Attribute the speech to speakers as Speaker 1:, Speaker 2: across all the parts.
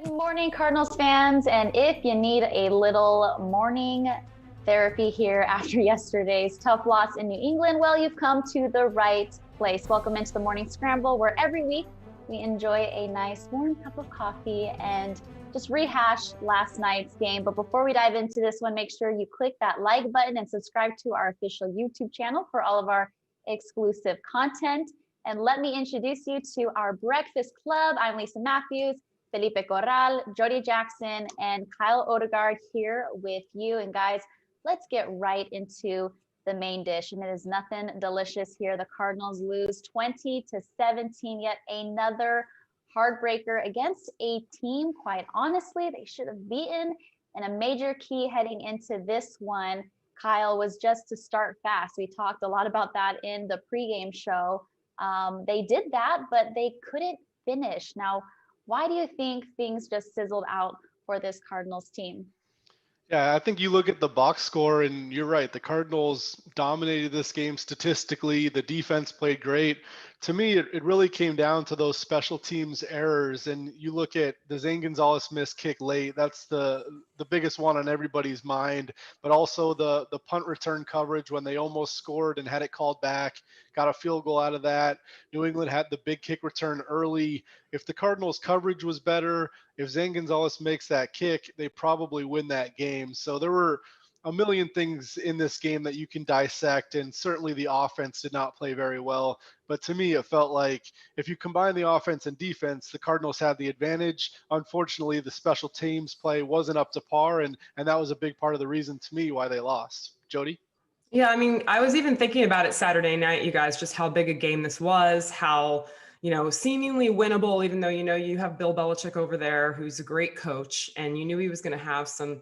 Speaker 1: Good morning, Cardinals fans. And if you need a little morning therapy here after yesterday's tough loss in New England, well, you've come to the right place. Welcome into the Morning Scramble, where every week we enjoy a nice warm cup of coffee and just rehash last night's game. But before we dive into this one, make sure you click that like button and subscribe to our official YouTube channel for all of our exclusive content. And let me introduce you to our breakfast club. I'm Lisa Matthews. Felipe Corral, Jody Jackson, and Kyle Odegard here with you. And guys, let's get right into the main dish. And it is nothing delicious here. The Cardinals lose 20-17, yet another heartbreaker against a team, quite honestly, they should have beaten. And a major key heading into this one, Kyle, was just to start fast. We talked a lot about that in the pregame show. They did that, but they couldn't finish. Now, why do you think things just sizzled out for this Cardinals team?
Speaker 2: Yeah, I think you look at the box score and you're right. The Cardinals dominated this game statistically. The defense played great. To me, it really came down to those special teams errors. And you look at the Zane Gonzalez missed kick late. That's the biggest one on everybody's mind. But also the punt return coverage when they almost scored and had it called back, got a field goal out of that. New England had the big kick return early. If the Cardinals coverage was better, if Zane Gonzalez makes that kick, they probably win that game. So there were a million things in this game that you can dissect, and certainly the offense did not play very well. But to me, it felt like if you combine the offense and defense, the Cardinals had the advantage. Unfortunately, the special teams play wasn't up to par, and that was a big part of the reason to me why they lost. Jody?
Speaker 3: Yeah, I mean, I was even thinking about it Saturday night, you guys, just how big a game this was, how, seemingly winnable, even though, you have Bill Belichick over there, who's a great coach, and you knew he was going to have some,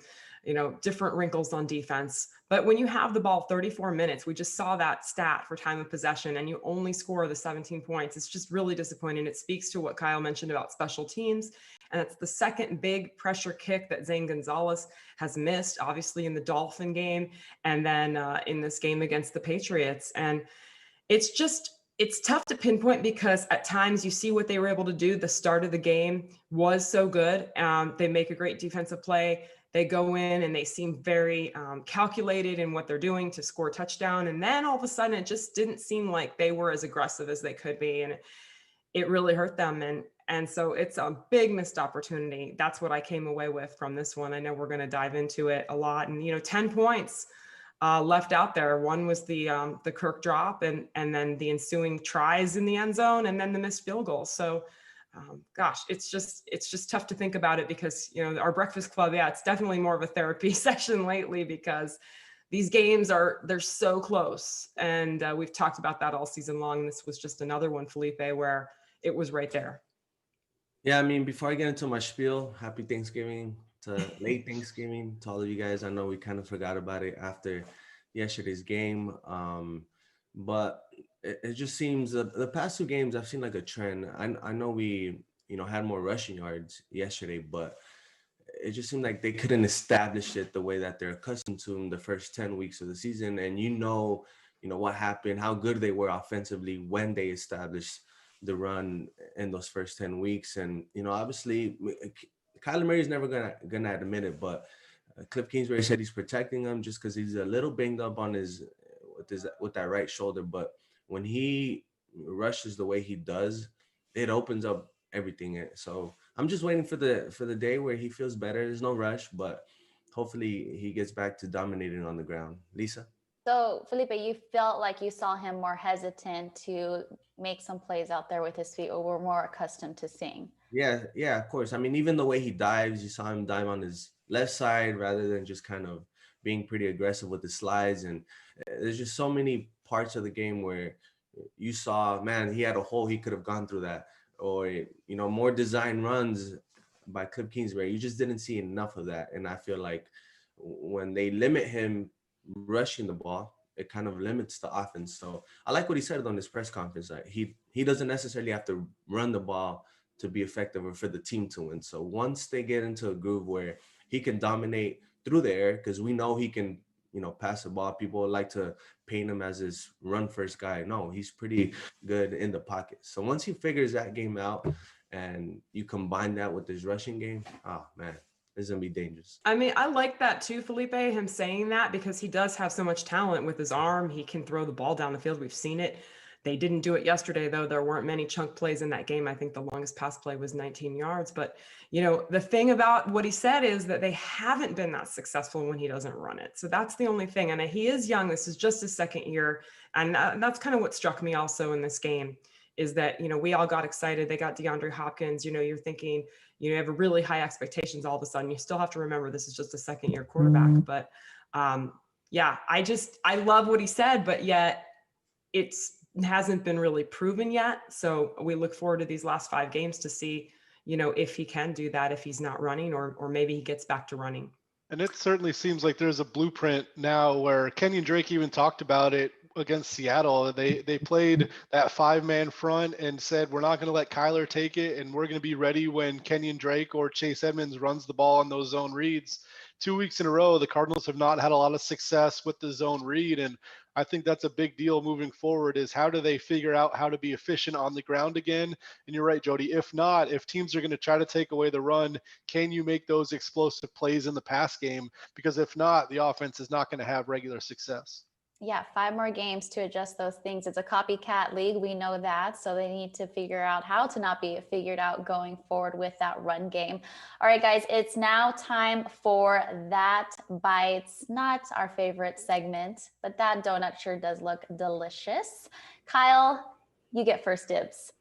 Speaker 3: different wrinkles on defense. But when you have the ball 34 minutes, we just saw that stat for time of possession, and you only score the 17 points. It's just really disappointing. It speaks to what Kyle mentioned about special teams. And it's the second big pressure kick that Zane Gonzalez has missed, obviously in the Dolphin game, and then in this game against the Patriots. And it's tough to pinpoint because at times you see what they were able to do. The start of the game was so good. They make a great defensive play. They go in and they seem very calculated in what they're doing to score a touchdown. And then all of a sudden, it just didn't seem like they were as aggressive as they could be. And it really hurt them. And so it's a big missed opportunity. That's what I came away with from this one. I know we're going to dive into it a lot. And, 10 points left out there. One was the Kirk drop and then the ensuing tries in the end zone and then the missed field goal. So, it's just tough to think about it because, our breakfast club, it's definitely more of a therapy session lately because these games they're so close. And we've talked about that all season long. This was just another one, Felipe, where it was right there.
Speaker 4: Yeah, I mean, before I get into my spiel, happy Thanksgiving to late Thanksgiving to all of you guys. I know we kind of forgot about it after yesterday's game. But it just seems the past two games I've seen like a trend. I know we, had more rushing yards yesterday, but it just seemed like they couldn't establish it the way that they're accustomed to in the first 10 weeks of the season. And what happened, how good they were offensively when they established the run in those first 10 weeks. And, obviously Kyler Murray is never gonna admit it, but Cliff Kingsbury said he's protecting him just because he's a little banged up on with that right shoulder. But when he rushes the way he does, it opens up everything. So I'm just waiting for the day where he feels better. There's no rush, but hopefully he gets back to dominating on the ground. Lisa?
Speaker 1: So, Felipe, you felt like you saw him more hesitant to make some plays out there with his feet, or were more accustomed to seeing?
Speaker 4: Yeah, of course. I mean, even the way he dives, you saw him dive on his left side rather than just kind of being pretty aggressive with the slides. And there's just so many parts of the game where you saw, man, he had a hole, he could have gone through that. Or, more design runs by Cliff Kingsbury. You just didn't see enough of that. And I feel like when they limit him rushing the ball, it kind of limits the offense. So I like what he said on this press conference. He doesn't necessarily have to run the ball to be effective or for the team to win. So once they get into a groove where he can dominate through the air, because we know he can, pass the ball. People like to paint him as this run first guy. No, he's pretty good in the pocket. So once he figures that game out and you combine that with this rushing game, oh man, this is gonna be dangerous.
Speaker 3: I mean, I like that too, Felipe, him saying that, because he does have so much talent with his arm. He can throw the ball down the field. We've seen it. They didn't do it yesterday, though. There weren't many chunk plays in that game. I think the longest pass play was 19 yards. But, you know, the thing about what he said is that they haven't been that successful when he doesn't run it. So that's the only thing. And he is young. This is just his second year. And that's kind of what struck me also in this game, is that, you know, we all got excited. They got DeAndre Hopkins. You know, you're thinking, you have a really high expectations all of a sudden. You still have to remember this is just a second year quarterback. But yeah, I love what he said, but yet hasn't been really proven yet. So we look forward to these last 5 games to see, you know, if he can do that, if he's not running, or maybe he gets back to running.
Speaker 2: And it certainly seems like there's a blueprint now where Kenyon Drake even talked about it against Seattle. They played that 5-man front and said, we're not going to let Kyler take it, and we're going to be ready when Kenyon Drake or Chase Edmonds runs the ball on those zone reads. 2 weeks in a row, the Cardinals have not had a lot of success with the zone read, and I think that's a big deal moving forward, is how do they figure out how to be efficient on the ground again? And you're right, Jody. If not, if teams are going to try to take away the run, can you make those explosive plays in the pass game? Because if not, the offense is not going to have regular success.
Speaker 1: Yeah, 5 more games to adjust those things. It's a copycat league. We know that. So they need to figure out how to not be figured out going forward with that run game. All right, guys, it's now time for That Bites. Not our favorite segment, but that donut sure does look delicious. Kyle, you get first dibs.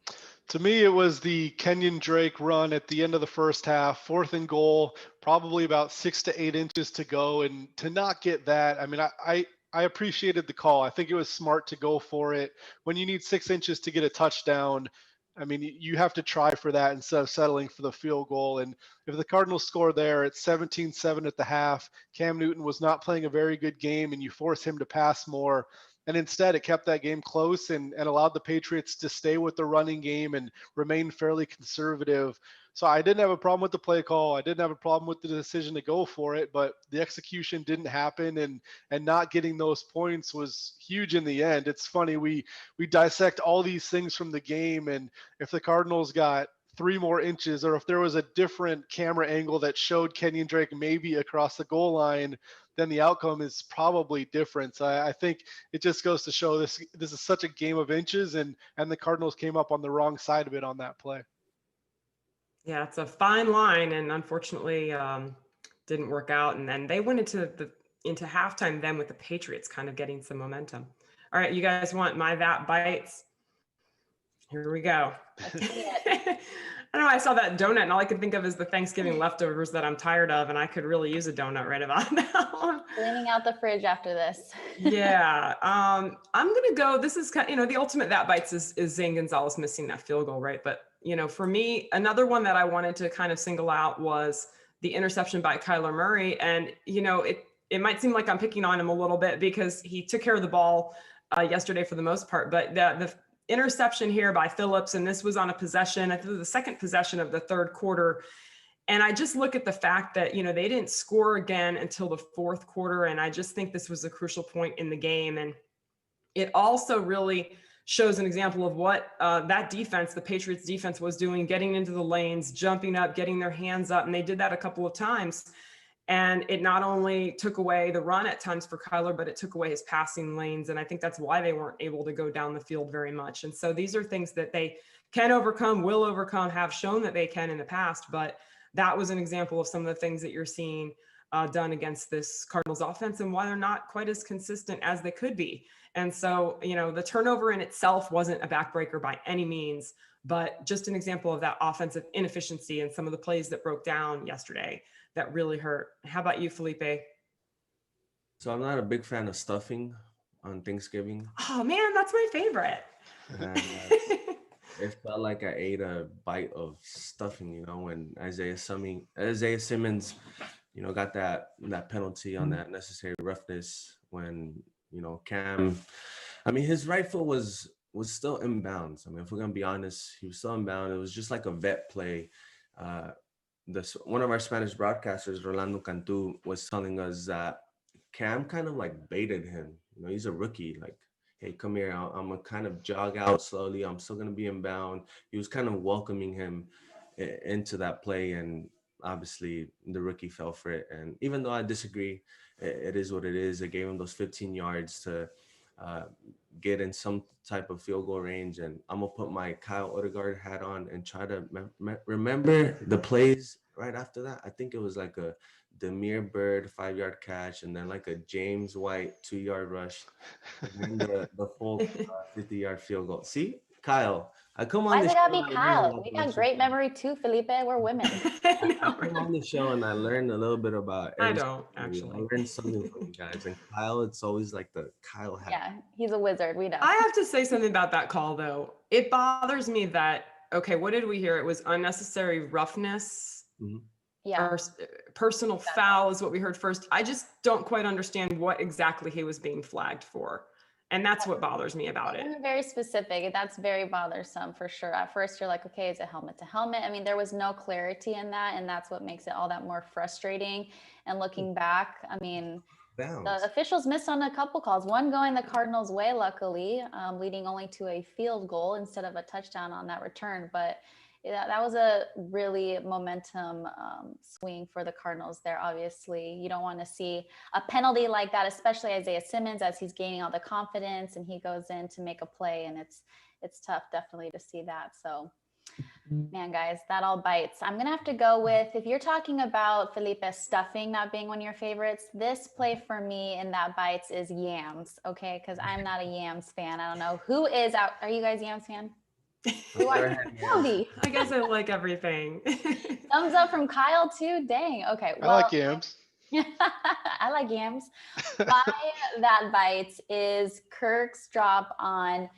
Speaker 2: To me, it was the Kenyon Drake run at the end of the first half, 4th and goal, probably about 6 to 8 inches to go. And to not get that, I mean, I appreciated the call. I think it was smart to go for it. When you need 6 inches to get a touchdown, I mean, you have to try for that instead of settling for the field goal. And if the Cardinals score there at 17-7 at the half, Cam Newton was not playing a very good game, and you force him to pass more. And instead, it kept that game close and allowed the Patriots to stay with the running game and remain fairly conservative. So I didn't have a problem with the play call. I didn't have a problem with the decision to go for it, but the execution didn't happen, and not getting those points was huge in the end. It's funny, we dissect all these things from the game, and if the Cardinals got 3 more inches, or if there was a different camera angle that showed Kenyon Drake maybe across the goal line, then the outcome is probably different. So I think it just goes to show this is such a game of inches, and the Cardinals came up on the wrong side of it on that play.
Speaker 3: Yeah, it's a fine line, and unfortunately didn't work out. And then they went into halftime then with the Patriots kind of getting some momentum. All right, you guys want my That Bites? Here we go. I don't know, I saw that donut, and all I can think of is the Thanksgiving leftovers that I'm tired of, and I could really use a donut right about now.
Speaker 1: Cleaning out the fridge after this.
Speaker 3: Yeah. I'm going to go, this is kind of, the ultimate That Bites is Zane Gonzalez missing that field goal, right? But, for me, another one that I wanted to kind of single out was the interception by Kyler Murray. And, it might seem like I'm picking on him a little bit because he took care of the ball yesterday for the most part, but the interception here by Phillips, and this was on a possession, I think it was the second possession of the third quarter. And I just look at the fact that, they didn't score again until the fourth quarter. And I just think this was a crucial point in the game. And it also really shows an example of what that defense, the Patriots defense, was doing, getting into the lanes, jumping up, getting their hands up. And they did that a couple of times. And it not only took away the run at times for Kyler, but it took away his passing lanes. And I think that's why they weren't able to go down the field very much. And so these are things that they can overcome, will overcome, have shown that they can in the past. But that was an example of some of the things that you're seeing done against this Cardinals offense and why they're not quite as consistent as they could be. And so, the turnover in itself wasn't a backbreaker by any means, but just an example of that offensive inefficiency and some of the plays that broke down yesterday that really hurt. How about you, Felipe?
Speaker 4: So I'm not a big fan of stuffing on Thanksgiving.
Speaker 3: Oh man, that's my favorite.
Speaker 4: It felt like I ate a bite of stuffing, when Isaiah Simmons, got that penalty on that necessary roughness when, Cam, his right foot was still in bounds. If we're going to be honest, he was still in bounds. It was just like a vet play. One of our Spanish broadcasters, Rolando Cantu, was telling us that Cam kind of like baited him. He's a rookie. Like, hey, come here. I'm going to kind of jog out slowly. I'm still going to be in bound. He was kind of welcoming him into that play, and obviously the rookie fell for it. And even though I disagree, it is what it is. They gave him those 15 yards to get in some type of field goal range, and I'm gonna put my Kyle Odegard hat on and try to remember the plays right after that. I think it was like a Demir Bird 5-yard catch, and then like a James White 2-yard rush, and then the full 50-yard field goal. See, Kyle, I come
Speaker 1: Why
Speaker 4: on the
Speaker 1: does it
Speaker 4: show
Speaker 1: gotta
Speaker 4: and
Speaker 1: be
Speaker 4: I learn a
Speaker 1: Kyle?
Speaker 4: lot
Speaker 1: We got
Speaker 4: about
Speaker 1: great
Speaker 4: you.
Speaker 1: memory too, Felipe. We're women.
Speaker 4: I come on the show and I learn a little bit about
Speaker 3: I
Speaker 4: every
Speaker 3: don't
Speaker 4: single movie.
Speaker 3: actually.
Speaker 4: I learned something from you guys. And Kyle, it's always like the Kyle hat.
Speaker 1: Yeah, he's a wizard. We know.
Speaker 3: I have to say something about that call, though. It bothers me that, okay, what did we hear? It was unnecessary roughness.
Speaker 4: Mhm.
Speaker 1: Yeah.
Speaker 3: Or personal foul is what we heard first. I just don't quite understand what exactly he was being flagged for. And that's what bothers me about it.
Speaker 1: Very specific. That's very bothersome for sure. At first, you're like, okay, is it helmet to helmet? I mean, there was no clarity in that, and that's what makes it all that more frustrating. And looking back, I mean, the officials missed on a couple calls. One going the Cardinals' way, luckily, leading only to a field goal instead of a touchdown on that return. But that was a really momentum swing for the Cardinals there. Obviously, you don't want to see a penalty like that, especially Isaiah Simmons, as he's gaining all the confidence and he goes in to make a play, and it's tough definitely to see that. So man, guys, that all bites. I'm gonna have to go with, if you're talking about Felipe stuffing not being one of your favorites, this play for me and that bites is yams. Okay, because I'm not a yams fan. I don't know who is out. Are you guys yams fan?
Speaker 3: I guess I like everything.
Speaker 1: Thumbs up from Kyle too. Dang. Okay.
Speaker 2: Well, I like yams.
Speaker 1: I like yams. My that bites is Kirk's drop on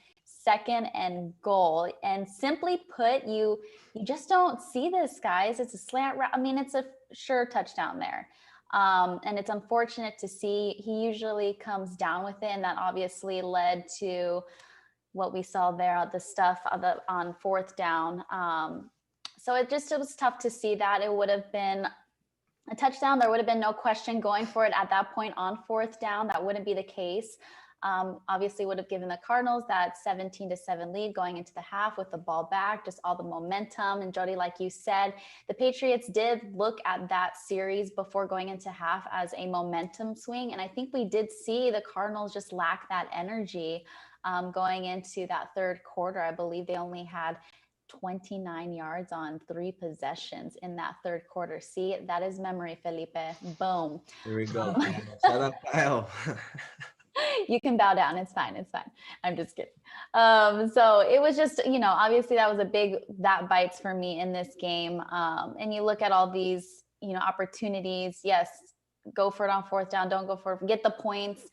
Speaker 1: 2nd and goal. And simply put, you just don't see this, guys. It's a slant route. I mean, it's a sure touchdown there. And it's unfortunate to see. He usually comes down with it, and that obviously led to what we saw there, the stuff on 4th down. So it was tough to see that. It would have been a touchdown. There would have been no question going for it at that point on 4th down. That wouldn't be the case. Obviously would have given the Cardinals that 17-7 lead going into the half with the ball back, just all the momentum. And Jody, like you said, the Patriots did look at that series before going into half as a momentum swing. And I think we did see the Cardinals just lack that energy going into that 3rd quarter. I believe they only had 29 yards on 3 possessions in that 3rd quarter. See, that is memory, Felipe. Boom.
Speaker 4: Here we go. Shut up, Kyle.
Speaker 1: You can bow down. It's fine. It's fine. I'm just kidding. So it was just, obviously that was that bites for me in this game. And you look at all these, opportunities. Yes, go for it on 4th down. Don't go for it. Get the points.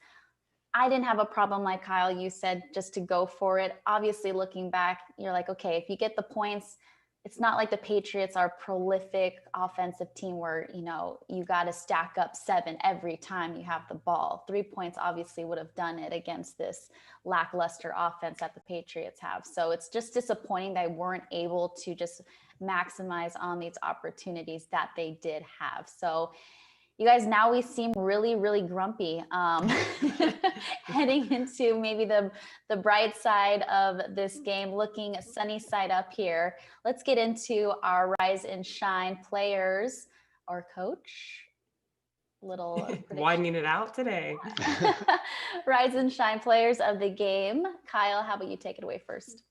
Speaker 1: I didn't have a problem, like Kyle, you said, just to go for it. Obviously, looking back, you're like, okay, if you get the points, it's not like the Patriots are a prolific offensive team where, you got to stack up 7 every time you have the ball. 3 points obviously would have done it against this lackluster offense that the Patriots have. So it's just disappointing they weren't able to just maximize on these opportunities that they did have. So you guys, now we seem really, really grumpy heading into maybe the bright side of this game, looking sunny side up here. Let's get into our Rise and Shine players or coach. Little
Speaker 3: widening it out today.
Speaker 1: Rise and Shine players of the game. Kyle, how about you take it away first?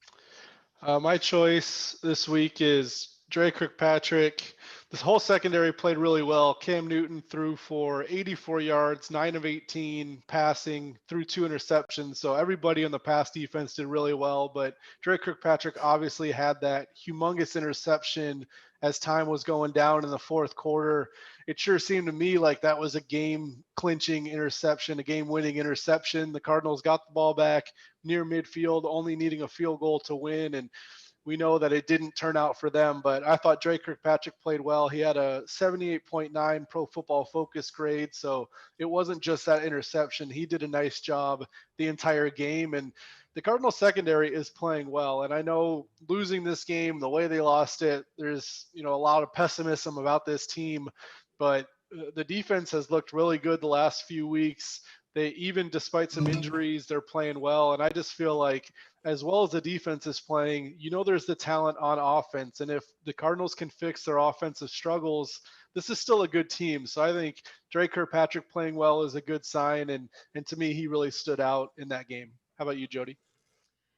Speaker 2: My choice this week is Dre Kirkpatrick. This whole secondary played really well. Cam Newton threw for 84 yards, 9 of 18 passing, threw 2 interceptions. So everybody on the pass defense did really well. But Dre Kirkpatrick obviously had that humongous interception as time was going down in the 4th quarter. It sure seemed to me like that was a game-clinching interception, a game-winning interception. The Cardinals got the ball back near midfield, only needing a field goal to win. And we know that it didn't turn out for them, but I thought Dre Kirkpatrick played well. He had a 78.9 Pro Football Focus grade, so it wasn't just that interception. He did a nice job the entire game, and the Cardinals secondary is playing well. And I know losing this game, the way they lost it, there's a lot of pessimism about this team, but the defense has looked really good the last few weeks. They, even despite some injuries, they're playing well. And I just feel like, as well as the defense is playing, there's the talent on offense. And if the Cardinals can fix their offensive struggles, this is still a good team. So I think Drake Kirkpatrick playing well is a good sign. And to me, he really stood out in that game. How about you, Jody?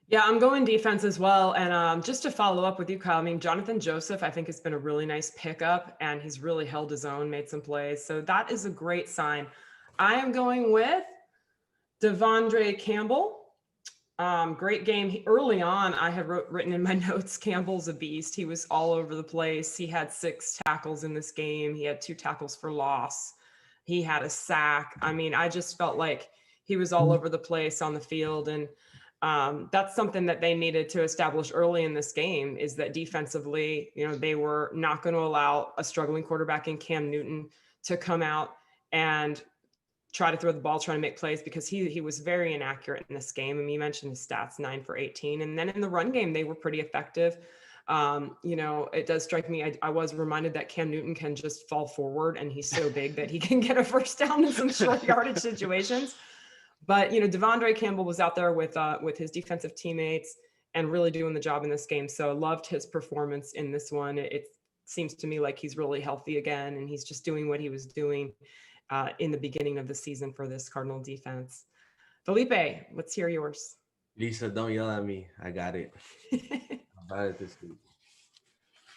Speaker 3: Yeah, I'm going defense as well. And just to follow up with you, Kyle, I mean, Jonathan Joseph, I think has been a really nice pickup, and he's really held his own, made some plays. So that is a great sign. I am going with Devondre Campbell. Great game. Early on, I had written in my notes, Campbell's a beast. He was all over the place. He had 6 tackles in this game. He had 2 tackles for loss. He had a sack. I mean, I just felt like he was all over the place on the field. And that's something that they needed to establish early in this game, is that defensively, they were not going to allow a struggling quarterback in Cam Newton to come out and try to throw the ball, trying to make plays, because he was very inaccurate in this game. I mean, you mentioned his stats, 9 for 18. And then in the run game, they were pretty effective. It does strike me. I was reminded that Cam Newton can just fall forward, and he's so big that he can get a first down in some short yardage situations. But, Devondre Campbell was out there with his defensive teammates and really doing the job in this game. So I loved his performance in this one. It seems to me like he's really healthy again, and he's just doing what he was doing in the beginning of the season for this Cardinal defense. Felipe, let's hear yours.
Speaker 4: Lisa, don't yell at me. I got it. I got it this week.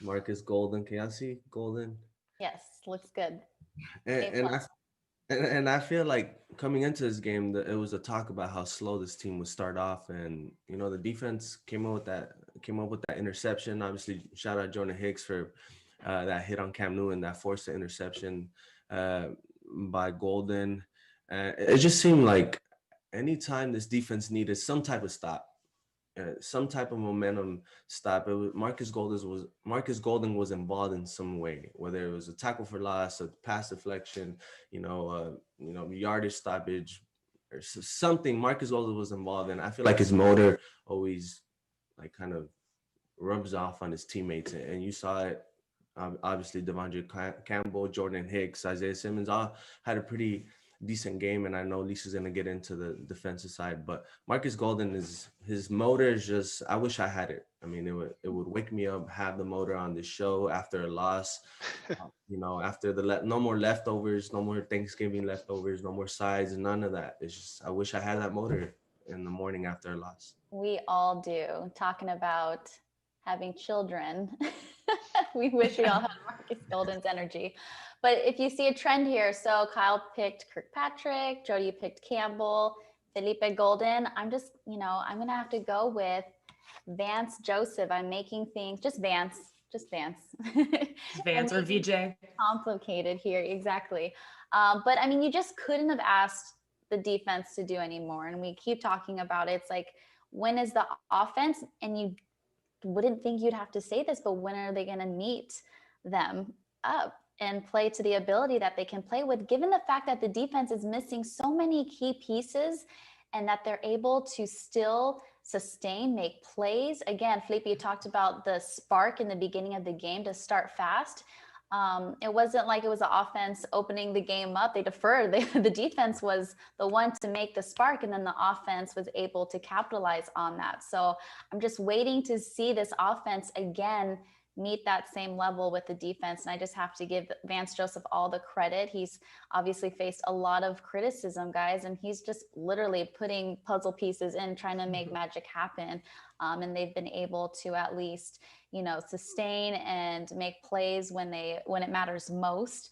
Speaker 4: Marcus Golden. Can y'all see Golden?
Speaker 1: Yes, looks good.
Speaker 4: And I feel like coming into this game, it was a talk about how slow this team would start off, and the defense came up with that interception. Obviously, shout out Jordan Hicks for that hit on Cam Newton that forced the interception by Golden. It just seemed like anytime this defense needed some type of stop, some type of momentum stop, Marcus Golden was involved in some way, whether it was a tackle for loss, a pass deflection, yardage stoppage, or something. Marcus Golden was involved in. I feel like his motor always kind of rubs off on his teammates, and you saw it. Obviously, Devondre Campbell, Jordan Hicks, Isaiah Simmons all had a pretty decent game, and I know Lisa's going to get into the defensive side, but Marcus Golden, his motor is just, I wish I had it. I mean, it would wake me up, have the motor on the show after a loss, after no more leftovers, no more Thanksgiving leftovers, no more sides, none of that. It's just, I wish I had that motor in the morning after a loss.
Speaker 1: We all do. Talking about having children. We wish we all had Marcus Golden's energy. But if you see a trend here, so Kyle picked Kirkpatrick, Jody picked Campbell, Felipe Golden. I'm just, I'm going to have to go with Vance Joseph. I'm making things, just Vance.
Speaker 3: Vance or VJ.
Speaker 1: Complicated here, exactly. But I mean, you just couldn't have asked the defense to do any more. And we keep talking about it. It's like, when is the offense? And you wouldn't think you'd have to say this, but when are they going to meet them up and play to the ability that they can play with, given the fact that the defense is missing so many key pieces and that they're able to still sustain, make plays? Again, Felipe, you talked about the spark in the beginning of the game to start fast. It wasn't like it was the offense opening the game up. They deferred. The defense was the one to make the spark, and then the offense was able to capitalize on that. So I'm just waiting to see this offense again meet that same level with the defense. And I just have to give Vance Joseph all the credit. He's obviously faced a lot of criticism, guys, and he's just literally putting puzzle pieces in, trying to make magic happen. And they've been able to at least, sustain and make plays when it matters most.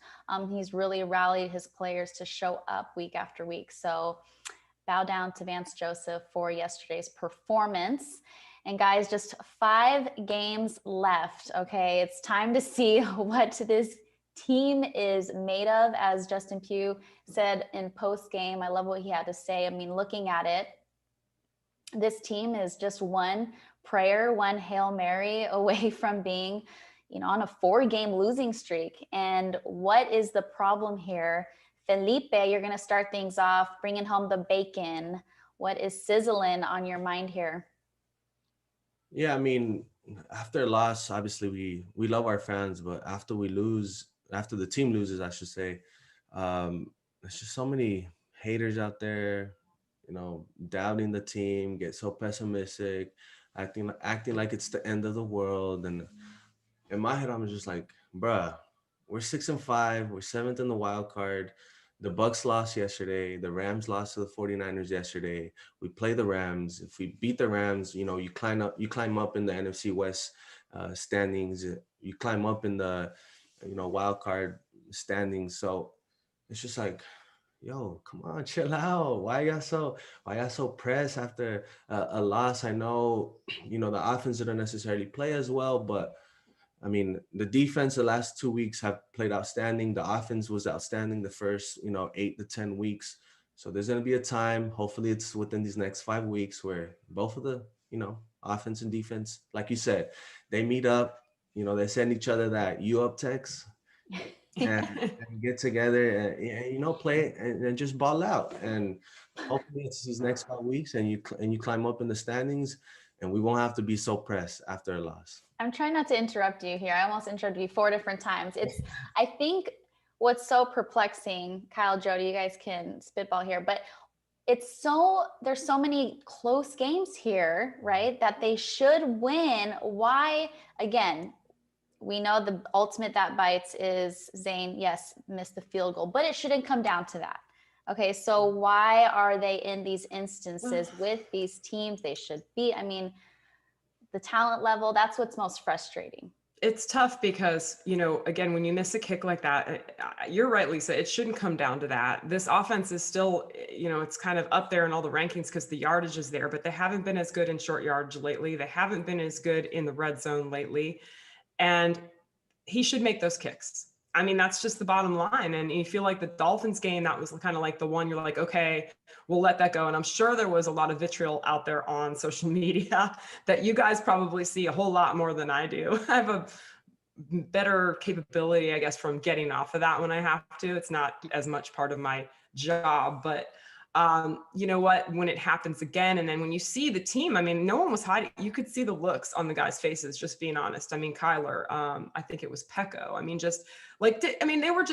Speaker 1: He's really rallied his players to show up week after week. So bow down to Vance Joseph for yesterday's performance. And guys, just 5 games left. Okay, it's time to see what this team is made of. As Justin Pugh said in post game, I love what he had to say. I mean, looking at it, this team is just one prayer, one Hail Mary away from being, on a 4-game losing streak. And what is the problem here? Felipe, you're going to start things off, bringing home the bacon. What is sizzling on your mind here?
Speaker 4: Yeah, I mean, after a loss, obviously we love our fans, but after the team loses, I should say, there's just so many haters out there, doubting the team, get so pessimistic, acting like it's the end of the world. And in my head, I'm just like, bruh, we're 6-5, we're seventh in the wild card. The Bucks lost yesterday. The Rams lost to the 49ers yesterday. We play the Rams. If we beat the Rams, you climb up in the NFC West standings. You climb up in the, wild card standings. So it's just like, yo, come on, chill out. Why y'all so pressed after a loss? I know, the offense didn't necessarily play as well, but I mean, the defense the last 2 weeks have played outstanding. The offense was outstanding the first, 8 to 10 weeks. So there's going to be a time, hopefully it's within these next 5 weeks, where both of the, offense and defense, like you said, they meet up, they send each other that "you up" text and get together and play and just ball out. And hopefully it's these next 5 weeks and you climb up in the standings, and we won't have to be so pressed after a loss.
Speaker 1: I'm trying not to interrupt you here. I almost interrupted you 4 different times. I think what's so perplexing, Kyle, Jody, you guys can spitball here, but there's so many close games here, right? That they should win. Why? Again, we know the ultimate that bites is Zane, yes, missed the field goal, but it shouldn't come down to that. Okay, so why are they in these instances with these teams they should be? I mean, the talent level, that's what's most frustrating.
Speaker 3: It's tough because, again, when you miss a kick like that, you're right, Lisa, it shouldn't come down to that. This offense is still, it's kind of up there in all the rankings because the yardage is there, but they haven't been as good in short yardage lately. They haven't been as good in the red zone lately. And he should make those kicks. I mean, that's just the bottom line. And you feel like the Dolphins game, that was kind of like the one you're like, okay, we'll let that go. And I'm sure there was a lot of vitriol out there on social media that you guys probably see a whole lot more than I do. I have a better capability, I guess, from getting off of that when I have to. It's not as much part of my job, but you know what, when it happens again, and then when you see the team, I mean, no one was hiding. You could see the looks on the guys' faces, just being honest. I mean, Kyler, I think it was Pecco. I mean, just like, they were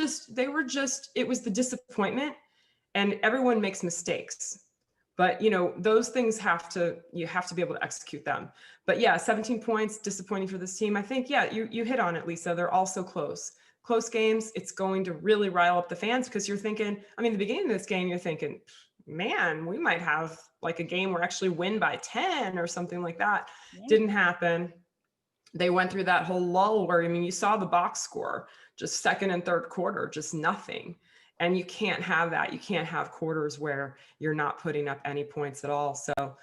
Speaker 3: just, it was the disappointment, and everyone makes mistakes, but those things you have to be able to execute them. But yeah, 17 points, disappointing for this team. I think, yeah, you hit on it, Lisa. They're also close games. It's going to really rile up the fans because you're thinking, I mean, the beginning of this game, you're thinking, man, we might have like a game where actually win by 10 or something like that. Yeah. Didn't happen. They went through that whole lull where, I mean, you saw the box score, just second and third quarter, just nothing. And you can't have that. You can't have quarters where you're not putting up any points at all. So,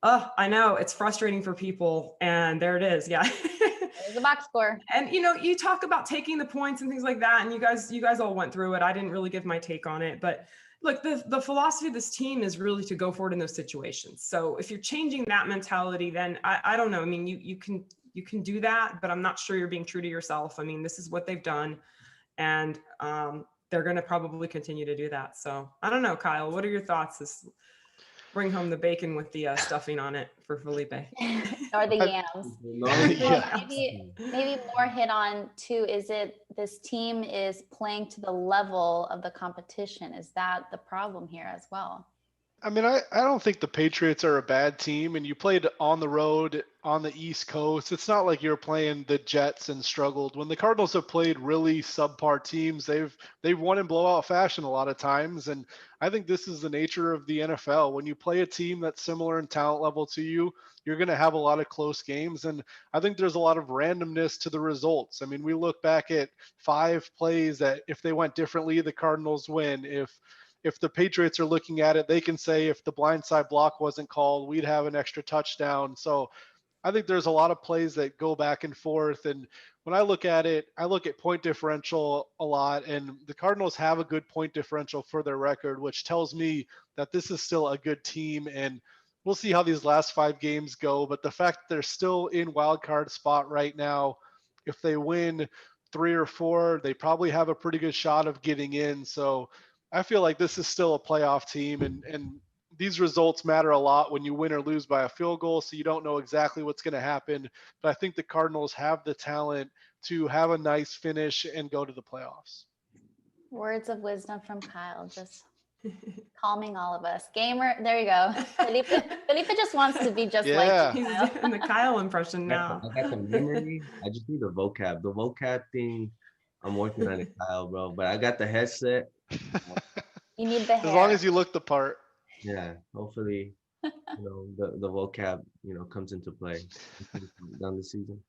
Speaker 3: I know it's frustrating for people. And there it is. Yeah.
Speaker 1: There's a box score.
Speaker 3: And, you talk about taking the points and things like that. And you guys all went through it. I didn't really give my take on it, but look, the philosophy of this team is really to go forward in those situations. So if you're changing that mentality, then I don't know. I mean, you can do that, but I'm not sure you're being true to yourself. I mean, this is what they've done, and they're going to probably continue to do that. So I don't know, Kyle, what are your thoughts? Bring home the bacon with the stuffing on it for Felipe.
Speaker 1: Or the yams.
Speaker 2: Yeah.
Speaker 1: Maybe more hit on too, is it this team is playing to the level of the competition? Is that the problem here as well?
Speaker 2: I mean, I don't think the Patriots are a bad team, and you played on the road on the East Coast. It's not like you're playing the Jets and struggled. When the Cardinals have played really subpar teams, they've won in blowout fashion a lot of times, and I think this is the nature of the NFL. When you play a team that's similar in talent level to you, you're going to have a lot of close games, and I think there's a lot of randomness to the results. I mean, we look back at 5 plays that if they went differently, the Cardinals win. If the Patriots are looking at it, they can say if the blindside block wasn't called, we'd have an extra touchdown. So I think there's a lot of plays that go back and forth. And when I look at it, I look at point differential a lot, and the Cardinals have a good point differential for their record, which tells me that this is still a good team. And we'll see how these last 5 games go. But the fact that they're still in wild card spot right now, if they win 3 or 4, they probably have a pretty good shot of getting in. So I feel like this is still a playoff team, and these results matter a lot when you win or lose by a field goal, so you don't know exactly what's going to happen. But I think the Cardinals have the talent to have a nice finish and go to the playoffs.
Speaker 1: Words of wisdom from Kyle. Just calming all of us. Gamer, there you go. Felipe just wants to be just
Speaker 2: Yeah.
Speaker 1: like you,
Speaker 3: He's
Speaker 1: Kyle.
Speaker 3: doing the Kyle impression now.
Speaker 4: I got the memory. I just need the vocab. The vocab thing, I'm working on it, Kyle, bro. But I got the headset.
Speaker 1: You need the hair.
Speaker 2: As long as you look the part.
Speaker 4: Yeah, hopefully, the vocab, comes into play down the season.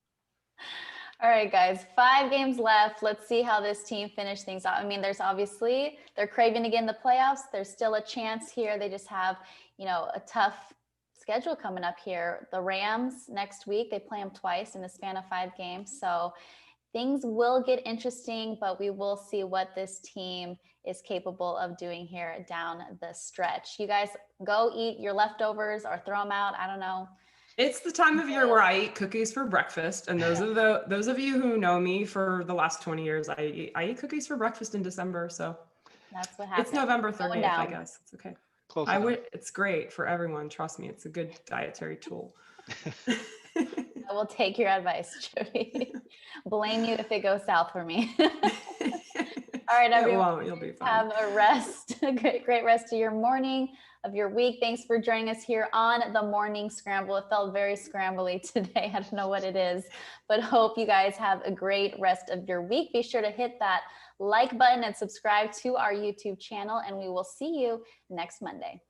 Speaker 1: All right, guys, 5 games left. Let's see how this team finish things out. I mean, they're craving to get in the playoffs. There's still a chance here. They just have, a tough schedule coming up here. The Rams next week, they play them twice in the span of 5 games. So things will get interesting, but we will see what this team is capable of doing here down the stretch. You guys go eat your leftovers or throw them out. I don't know.
Speaker 3: It's the time of year where I eat cookies for breakfast, and those of you who know me for the last 20 years, I eat cookies for breakfast in December. So
Speaker 1: that's what happens.
Speaker 3: It's November 30th, I guess. It's okay. It's great for everyone. Trust me, it's a good dietary tool.
Speaker 1: I will take your advice, Jody. Blame you if it goes south for me. All right, everyone.
Speaker 3: You'll be fine.
Speaker 1: Have a great rest of your morning, of your week. Thanks for joining us here on the Morning Scramble. It felt very scrambly today. I don't know what it is, but hope you guys have a great rest of your week. Be sure to hit that like button and subscribe to our YouTube channel, and we will see you next Monday.